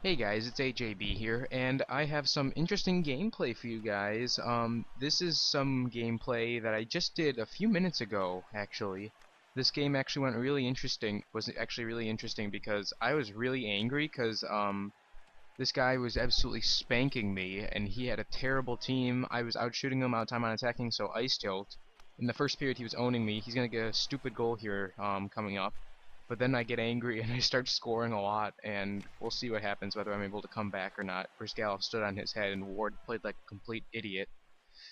Hey guys, it's AJB here, and I have some interesting gameplay for you guys. This is some gameplay that I just did a few minutes ago, actually. This game actually was actually really interesting because I was really angry because, this guy was absolutely spanking me, and he had a terrible team. I was out shooting him, out time on attacking, so ice tilt. In the first period, he was owning me. He's gonna get a stupid goal here, coming up. But then I get angry and I start scoring a lot, and we'll see what happens, whether I'm able to come back or not. Brizgalov stood on his head, and Ward played like a complete idiot.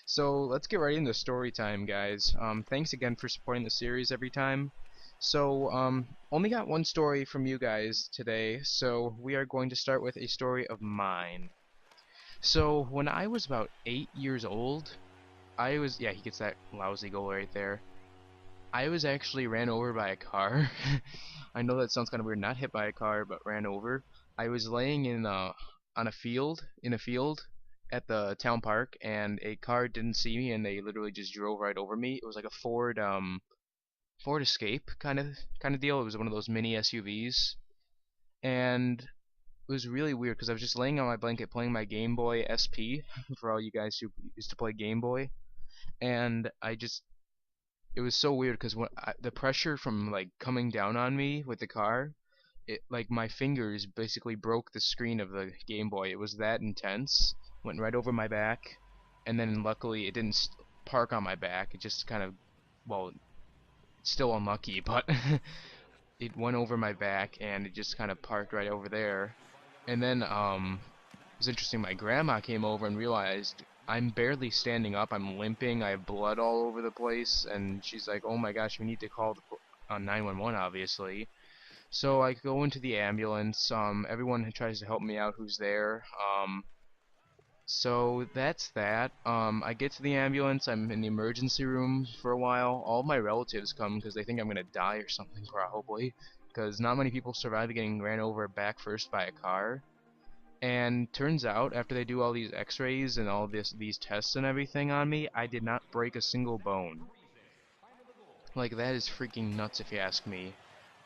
So let's get right into story time, guys. Thanks again for supporting the series every time. So, only got one story from you guys today, so we are going to start with a story of mine. So, when I was about 8 years old, yeah, he gets that lousy goal right there. I was actually ran over by a car. I know that sounds kind of weird, not hit by a car, but ran over. I was laying in a field at the town park, and a car didn't see me, and they literally just drove right over me. It was like a Ford Escape kind of deal. It was one of those mini SUVs, and it was really weird because I was just laying on my blanket playing my Game Boy SP for all you guys who used to play Game Boy, and it was so weird because the pressure from like coming down on me with the car, it like my fingers basically broke the screen of the Game Boy. It was that intense. Went right over my back, and then luckily it didn't park on my back. It just kind of, well, it's still unlucky, but it went over my back and it just kind of parked right over there. And then it was interesting. My grandma came over and realized I'm barely standing up. I'm limping. I have blood all over the place, and she's like, "Oh my gosh, we need to call 911, obviously." So I go into the ambulance. Everyone tries to help me out who's there. So that's that. I get to the ambulance. I'm in the emergency room for a while. All my relatives come because they think I'm gonna die or something, probably. Because not many people survive getting ran over back first by a car. And turns out, after they do all these X-rays and all these tests and everything on me, I did not break a single bone. Like, that is freaking nuts if you ask me.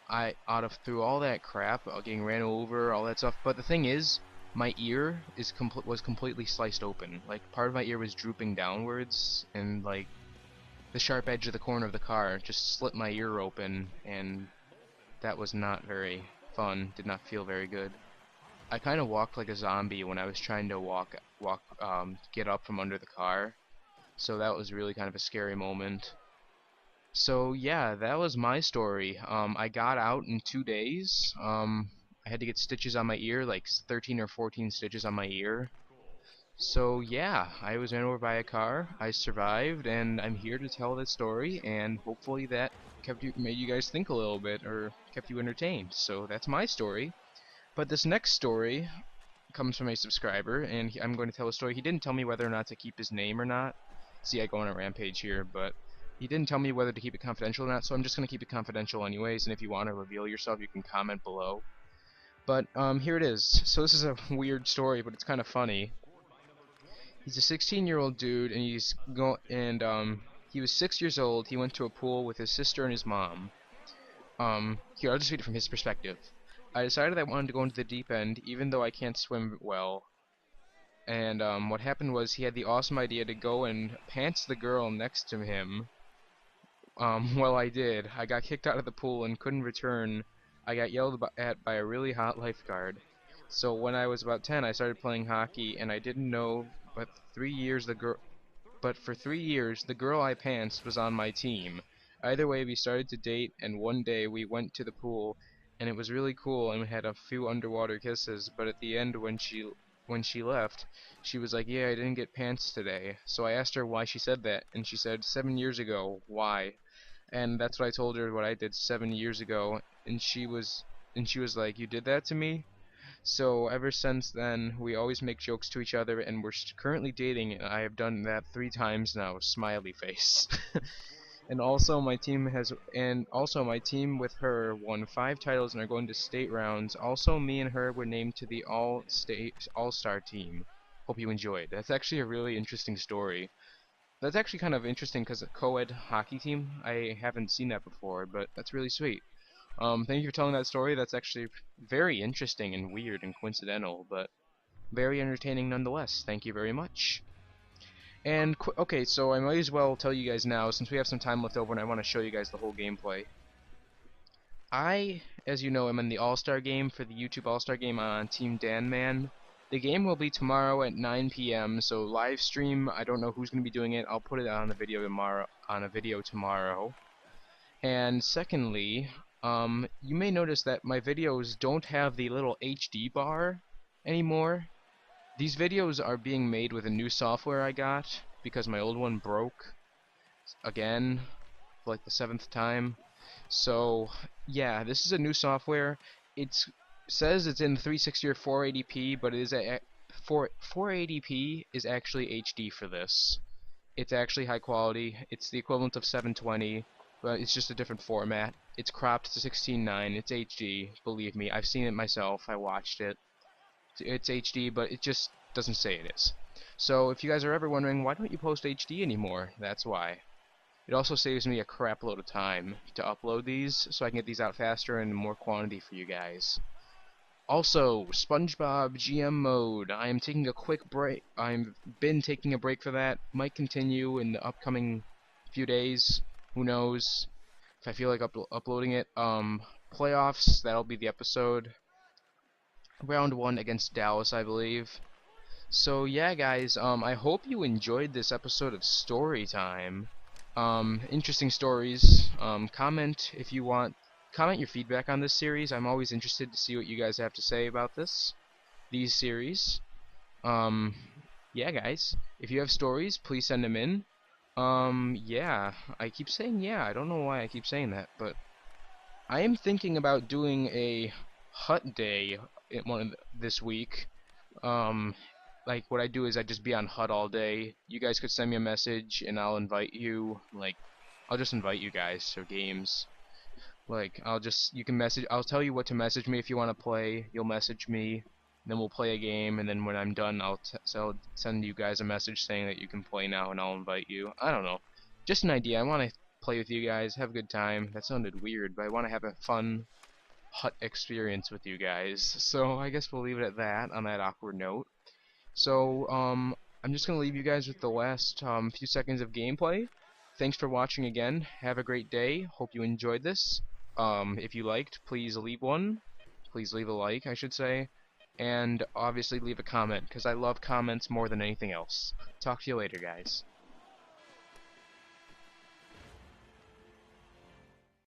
Out of through all that crap, getting ran over, all that stuff. But the thing is, my ear was completely sliced open. Like, part of my ear was drooping downwards, and like the sharp edge of the corner of the car just slit my ear open, and that was not very fun. Did not feel very good. I kind of walked like a zombie when I was trying to get up from under the car. So that was really kind of a scary moment. So yeah, that was my story. I got out in 2 days. I had to get stitches on my ear, like 13 or 14 stitches on my ear. So yeah, I was ran over by a car. I survived, and I'm here to tell this story. And hopefully that made you guys think a little bit, or kept you entertained. So that's my story. But this next story comes from a subscriber, and I'm going to tell a story. He didn't tell me whether or not to keep his name or not. See, I go on a rampage here, but he didn't tell me whether to keep it confidential or not, so I'm just going to keep it confidential anyways, and if you want to reveal yourself, you can comment below. But here it is. So this is a weird story, but it's kind of funny. He's a 16-year-old dude, and he was 6 years old. He went to a pool with his sister and his mom. Here, I'll just read it from his perspective. I decided I wanted to go into the deep end, even though I can't swim well. And what happened was he had the awesome idea to go and pants the girl next to him. Well, I did. I got kicked out of the pool and couldn't return. I got yelled at by a really hot lifeguard. So when I was about 10, I started playing hockey, and I didn't know, but for 3 years, the girl I pantsed was on my team. Either way, we started to date, and one day we went to the pool, and it was really cool, and we had a few underwater kisses. But at the end, when she left, she was like, "Yeah, I didn't get pants today." So I asked her why she said that, and she said, "7 years ago, why?" And that's what I told her what I did 7 years ago, and she was like, "You did that to me?" So ever since then, we always make jokes to each other, and we're currently dating, and I have done that 3 times now, smiley face. And also my team with her won 5 titles and are going to state rounds. Also, me and her were named to the All-Star team. Hope you enjoyed. That's actually a really interesting story. That's actually kind of interesting because a co-ed hockey team. I haven't seen that before, but that's really sweet. Thank you for telling that story. That's actually very interesting and weird and coincidental, but very entertaining nonetheless. Thank you very much. And okay, so I might as well tell you guys now, since we have some time left over and I want to show you guys the whole gameplay. I, as you know, am in the All-Star game for the YouTube All-Star game on Team Danman. The game will be tomorrow at 9 p.m. So live stream. I don't know who's going to be doing it. I'll put it on the video tomorrow. And secondly, you may notice that my videos don't have the little HD bar anymore. These videos are being made with a new software I got because my old one broke again for like the 7th time. So yeah, this is a new software. It says it's in 360 or 480p, but it is 480p is actually HD for this. It's actually high quality. It's the equivalent of 720, but it's just a different format. It's cropped to 16:9. It's HD. Believe me, I've seen it myself. I watched it. It's HD, but it just doesn't say it is. So if you guys are ever wondering, why don't you post HD anymore? That's why. It also saves me a crap load of time to upload these, so I can get these out faster and in more quantity for you guys. Also, SpongeBob GM mode. I am taking a quick break. I've been taking a break for that. Might continue in the upcoming few days. Who knows? If I feel like uploading it. Playoffs. That'll be the episode. Round 1 against Dallas, I believe. So yeah, guys. I hope you enjoyed this episode of Storytime. Interesting stories. Comment if you want. Comment your feedback on this series. I'm always interested to see what you guys have to say about these series. Yeah, guys. If you have stories, please send them in. Yeah. I keep saying yeah. I don't know why I keep saying that, but I am thinking about doing a hut day this week. Like what I do is I just be on HUD all day. You guys could send me a message and I'll invite you. Like, I'll just invite you guys to games. Like, you can message. I'll tell you what to message me if you want to play. You'll message me, then we'll play a game, and then when I'm done, I'll send you guys a message saying that you can play now, and I'll invite you. I don't know, just an idea. I want to play with you guys, have a good time. That sounded weird, but I want to have a fun hut experience with you guys. So I guess we'll leave it at that on that awkward note. So, I'm just going to leave you guys with the last few seconds of gameplay. Thanks for watching again. Have a great day. Hope you enjoyed this. If you liked, please leave one. Please leave a like, I should say. And obviously leave a comment, because I love comments more than anything else. Talk to you later, guys.